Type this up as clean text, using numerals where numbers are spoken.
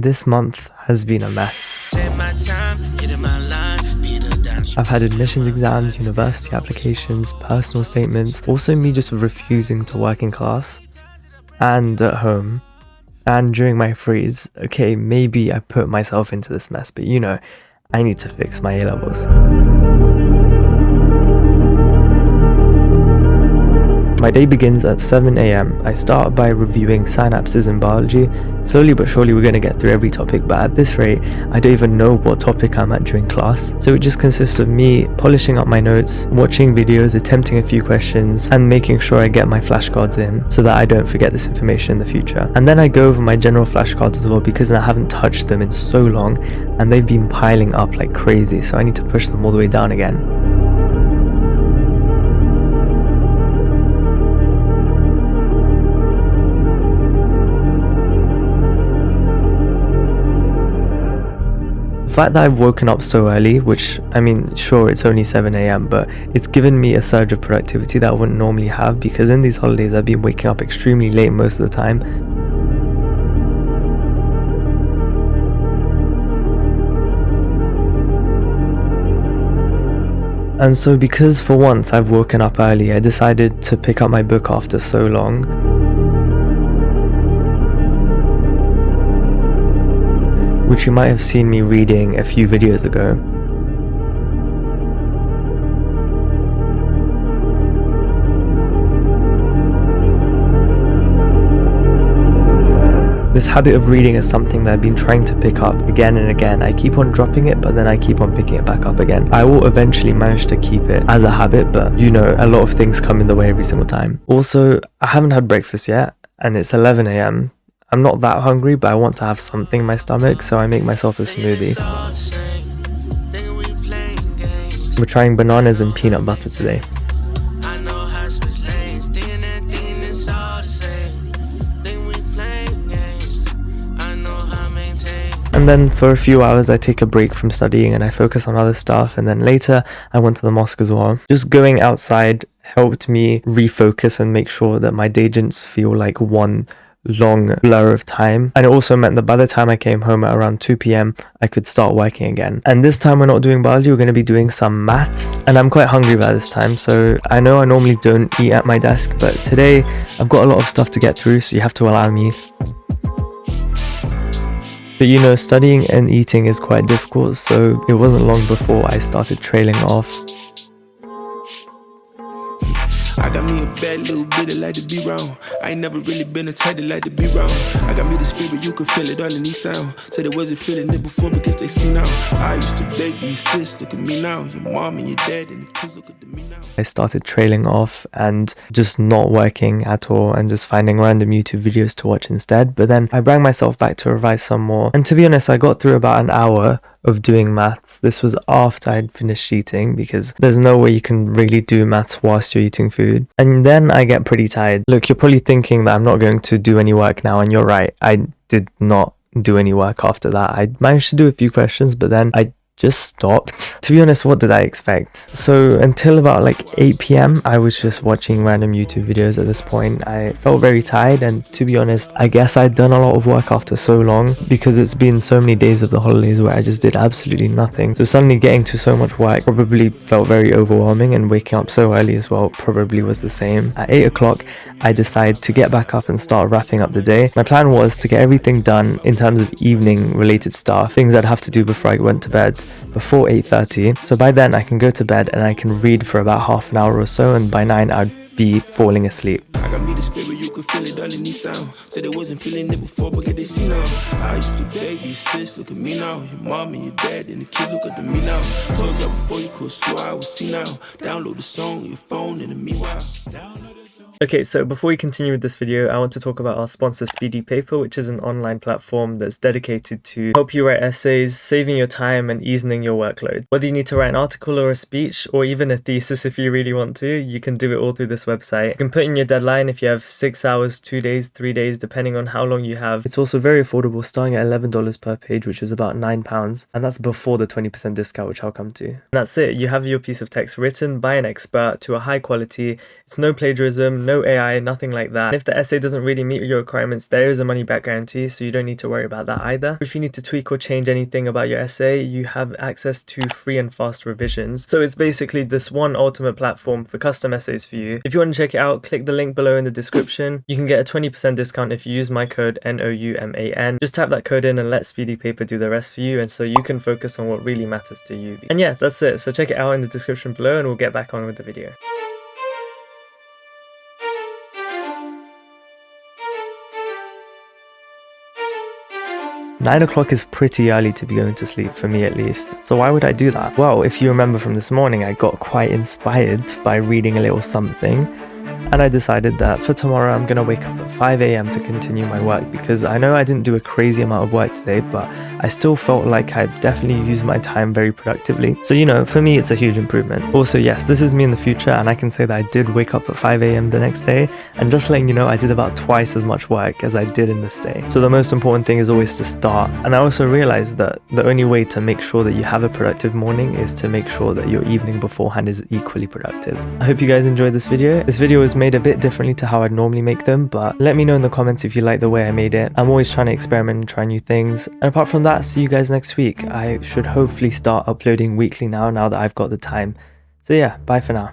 This month has been a mess. I've had admissions exams, university applications, personal statements, also me just refusing to work in class and at home and during my freeze. Okay, maybe I put myself into this mess, but you know, I need to fix my A-levels. My day begins at 7 AM. I start by reviewing synapses in biology. Slowly but surely we're going to get through every topic, but at this rate, I don't even know what topic I'm at during class. So it just consists of me polishing up my notes, watching videos, attempting a few questions, and making sure I get my flashcards in so that I don't forget this information in the future. And then I go over my general flashcards as well because I haven't touched them in so long and they've been piling up like crazy, so I need to push them all the way down again. The fact that I've woken up so early, which, I mean, sure, it's only 7 AM, but it's given me a surge of productivity that I wouldn't normally have because in these holidays I've been waking up extremely late most of the time. And so because for once I've woken up early, I decided to pick up my book after so long. Which you might have seen me reading a few videos ago. This habit of reading is something that I've been trying to pick up again and again. I keep on dropping it, but then I keep on picking it back up again. I will eventually manage to keep it as a habit, but you know, a lot of things come in the way every single time. Also, I haven't had breakfast yet, and it's 11 AM. I'm not that hungry, but I want to have something in my stomach, so I make myself a smoothie. We're trying bananas and peanut butter today. And then for a few hours I take a break from studying and I focus on other stuff, and then later I went to the mosque as well. Just going outside helped me refocus and make sure that my day didn't feel like one long blur of time, and it also meant that by the time I came home at around 2 PM I could start working again. And this time we're not doing biology, we're going to be doing some maths, and I'm quite hungry by this time, so I know I normally don't eat at my desk, but today I've got a lot of stuff to get through, so you have to allow me. But you know, studying and eating is quite difficult, so it wasn't long before I started trailing off. I got me a bad little bit that like to be wrong. I ain't never really been a type that like to be wrong. I got me the spirit, you can feel it underneath sound. Said it wasn't feeling it before because they see now. I used to beg these sis, look at me now. Your mom and your dad and the kids look at me now. I started trailing off and just not working at all and just finding random YouTube videos to watch instead. But then I brought myself back to revise some more. And to be honest, I got through about an hour of doing maths. This was after I'd finished eating because there's no way you can really do maths whilst you're eating food. And then I get pretty tired. Look, you're probably thinking that I'm not going to do any work now, and you're right. I did not do any work after that. I managed to do a few questions, but then I just stopped. To be honest, what did I expect? So until about like 8 PM, I was just watching random YouTube videos at this point. I felt very tired, and to be honest, I guess I'd done a lot of work after so long because it's been so many days of the holidays where I just did absolutely nothing. So suddenly getting to so much work probably felt very overwhelming, and waking up so early as well probably was the same. At 8 o'clock, I decided to get back up and start wrapping up the day. My plan was to get everything done in terms of evening related stuff, things I'd have to do before I went to bed, before 8:30, so by then I can go to bed and I can read for about half an hour or so, and by 9 I'd be falling asleep. I got me the spirit, you can feel it underneath sound. Said it wasn't feeling it before, but they see now. I used to beg these sis, look at me now. Your mom and your dad and the kids look at me now. Told you before you could swear I was see now. Download the song on your phone in the meanwhile. Okay, so before we continue with this video, I want to talk about our sponsor Speedy Paper, which is an online platform that's dedicated to help you write essays, saving your time and easing your workload. Whether you need to write an article or a speech, or even a thesis if you really want to, you can do it all through this website. You can put in your deadline if you have 6 hours, 2 days, 3 days, depending on how long you have. It's also very affordable, starting at $11 per page, which is about £9, and that's before the 20% discount, which I'll come to. And that's it. You have your piece of text written by an expert to a high quality. It's no plagiarism, no AI, nothing like that. And if the essay doesn't really meet your requirements, there is a money back guarantee, so you don't need to worry about that either. If you need to tweak or change anything about your essay, you have access to free and fast revisions. So it's basically this one ultimate platform for custom essays for you. If you want to check it out, click the link below in the description. You can get a 20% discount if you use my code NOUMAN. Just type that code in and let Speedy Paper do the rest for you, and so you can focus on what really matters to you. And yeah, that's it. So check it out in the description below and we'll get back on with the video. Nine o'clock is pretty early to be going to sleep, for me at least. So why would I do that? Well, if you remember from this morning, I got quite inspired by reading a little something, and I decided that for tomorrow I'm gonna wake up at 5 a.m. to continue my work, because I know I didn't do a crazy amount of work today, but I still felt like I definitely used my time very productively. So, you know, for me it's a huge improvement. Also, yes, this is me in the future, and I can say that I did wake up at 5 a.m. the next day, and just letting you know, I did about twice as much work as I did in this day. So the most important thing is always to start. And I also realized that the only way to make sure that you have a productive morning is to make sure that your evening beforehand is equally productive. I hope you guys enjoyed this video. This video was made a bit differently to how I'd normally make them, but let me know in the comments if you like the way I made it. I'm always trying to experiment and try new things. And apart from that, see you guys next week. I should hopefully start uploading weekly now that I've got the time. So yeah, bye for now.